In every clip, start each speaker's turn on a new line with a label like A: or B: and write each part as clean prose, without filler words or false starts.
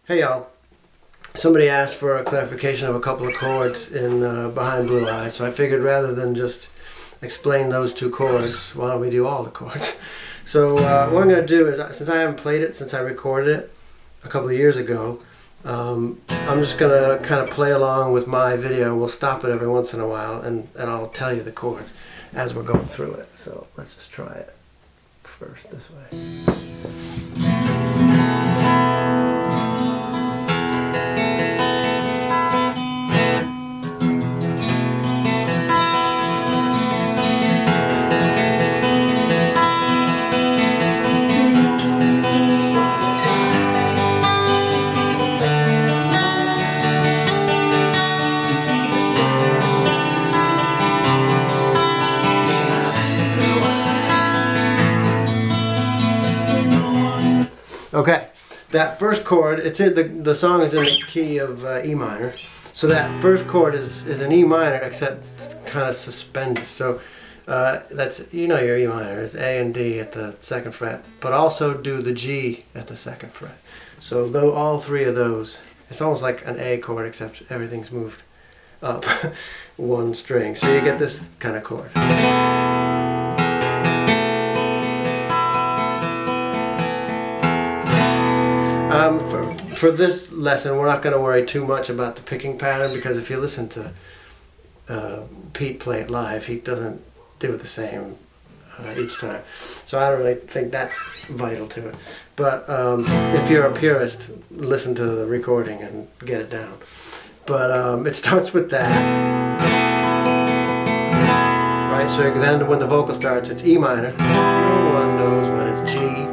A: Hey y'all, somebody asked for a clarification of a couple of chords in Behind Blue Eyes, so I figured rather than just explain those two chords, why don't we do all the chords? So what I'm going to do is, since I haven't played it since I recorded it a couple of years ago, I'm just going to kind of play along with my video. We'll stop it every once in a while and I'll tell you the chords as we're going through it. So let's just try it first this way. Okay, that first chord, it's in the song is in the key of E minor. So that first chord is an E minor, except it's kind of suspended. So that's, you know, your E minor is A and D at the 2nd fret, but also do the G at the 2nd fret. So though all three of those, it's almost like an A chord, except everything's moved up one string. So you get this kind of chord. For this lesson, we're not going to worry too much about the picking pattern, because if you listen to Pete play it live, he doesn't do it the same each time. So I don't really think that's vital to it. But if you're a purist, listen to the recording and get it down. But it starts with that. Right, so then when the vocal starts, it's E minor. No one knows what it's G.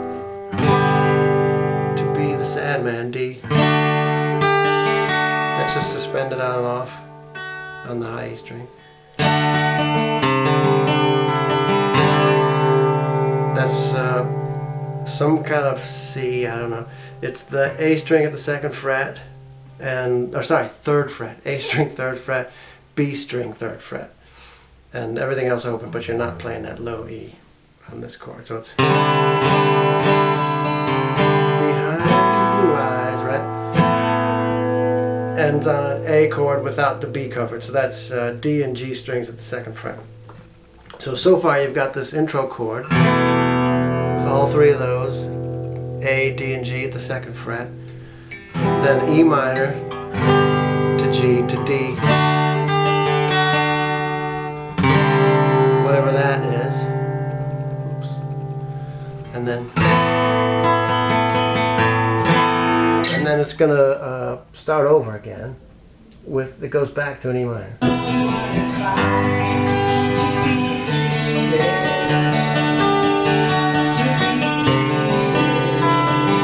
A: Sad man, D. That's just suspended on and off on the high E string. That's some kind of C, I don't know. It's the A string at the 2nd fret, and, or sorry, 3rd fret. A string 3rd fret, B string 3rd fret, and everything else open, but you're not playing that low E on this chord. So it's Blue Eyes, right? Ends on an A chord without the B covered. So that's D and G strings at the 2nd fret. So far you've got this intro chord with all three of those, A, D, and G at the 2nd fret. Then E minor to G to D. Whatever that is. Oops. And then it's going to start over again with, it goes back to an E minor.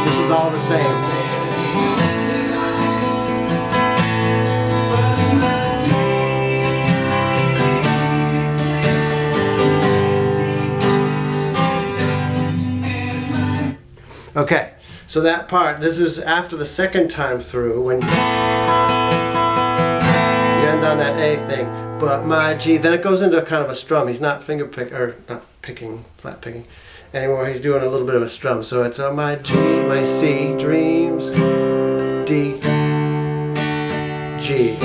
A: This is all the same. Okay. So that part, this is after the 2nd time through, when you end on that A thing. But my G, then it goes into kind of a strum. He's not flat picking anymore. He's doing a little bit of a strum. So it's on my G, my C, dreams, D, G.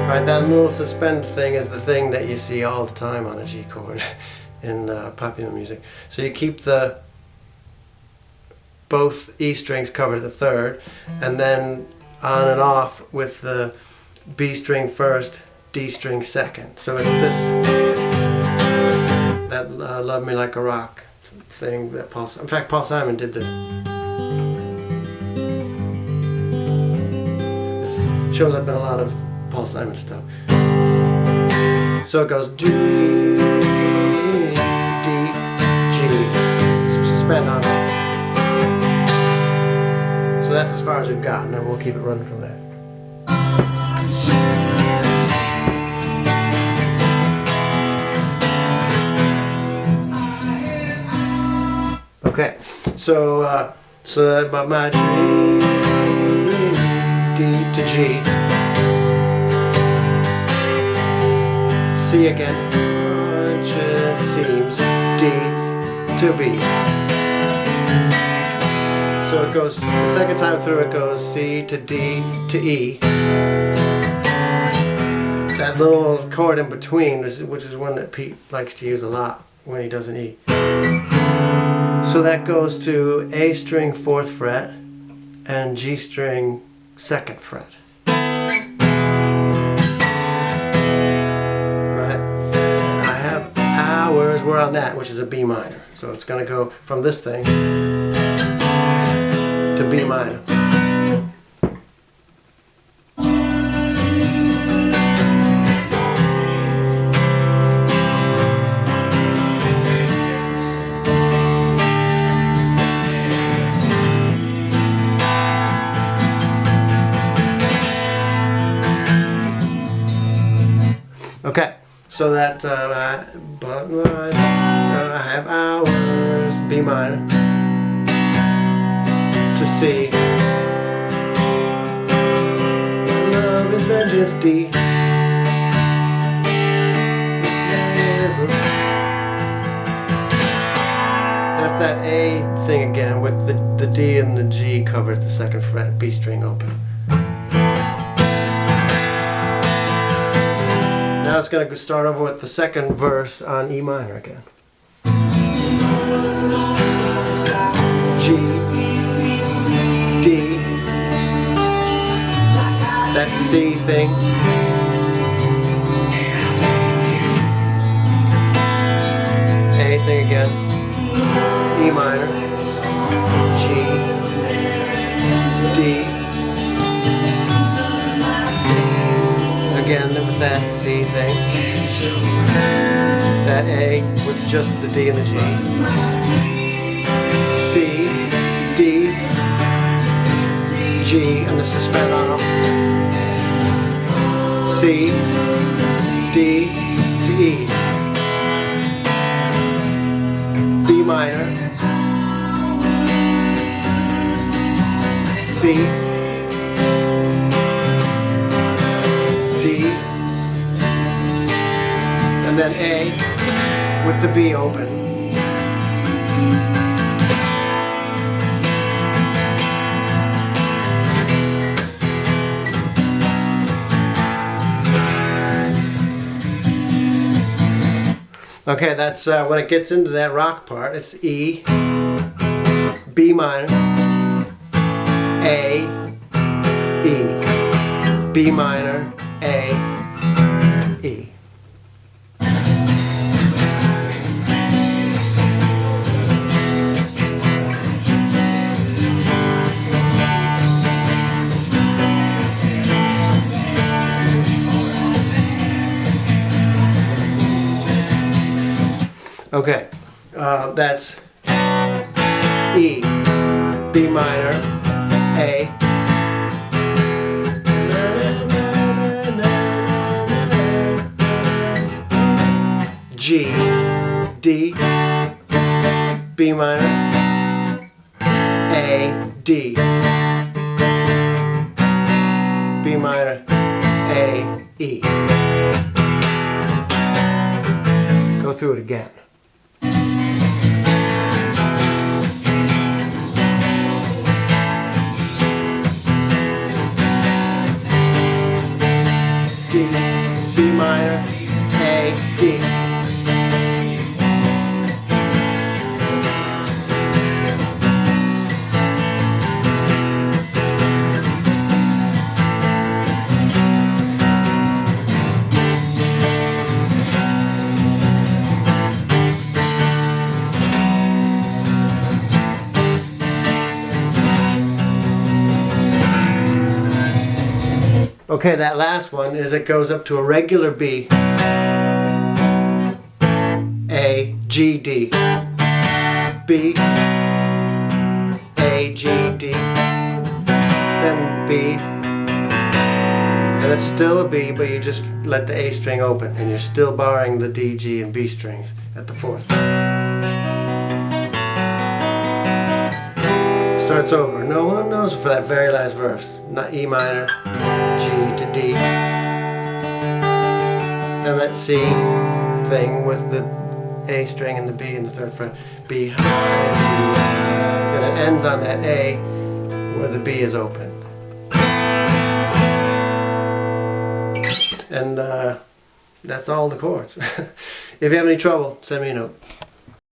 A: Right, that little suspend thing is the thing that you see all the time on a G chord in popular music. So you keep both E strings covered at the 3rd, and then on and off with the B string 1st, D string 2nd. So it's this, that Love Me Like a Rock thing that Paul Simon did this. This shows up in a lot of Paul Simon stuff. So it goes D, suspend on that. So that's as far as we've gotten, and we'll keep it running from there. Okay, so that my G, D to G, C again, seems D to B. it goes, the second time through it goes C to D to E. That little chord in between, which is one that Pete likes to use a lot when he does an E. So that goes to A string 4th fret and G string 2nd fret. Right? I have hours, we're on that, which is a B minor. So it's going to go from this thing to B minor. Okay, so that but I have hours, B minor, to C. Love is vengeance, D. That's that A thing again with the D and the G covered at the 2nd fret, B string open. Now it's going to start over with the 2nd verse on E minor again. G, D, that C thing, A thing again, E minor, G, D, again with that C thing, that A with just the D and the G, C, D, G, and the suspend on them, C, D to E, B minor, C, D, and then A with the B open. Okay, that's when it gets into that rock part, it's E, B minor, A, E, B minor, A, E. Okay, that's E, B minor, A, G, D, B minor, A, D, B minor, A, E. Go through it again. D, B minor, A, D. Okay, that last one is it goes up to a regular B, A, G, D, B, A, G, D, then B, and it's still a B, but you just let the A string open, and you're still barring the D, G, and B strings at the 4th. Starts over. No one knows for that very last verse. Not E minor, G to D. Then that C thing with the A string and the B in the 3rd fret. B high, B high. So it ends on that A where the B is open. And that's all the chords. If you have any trouble, send me a note.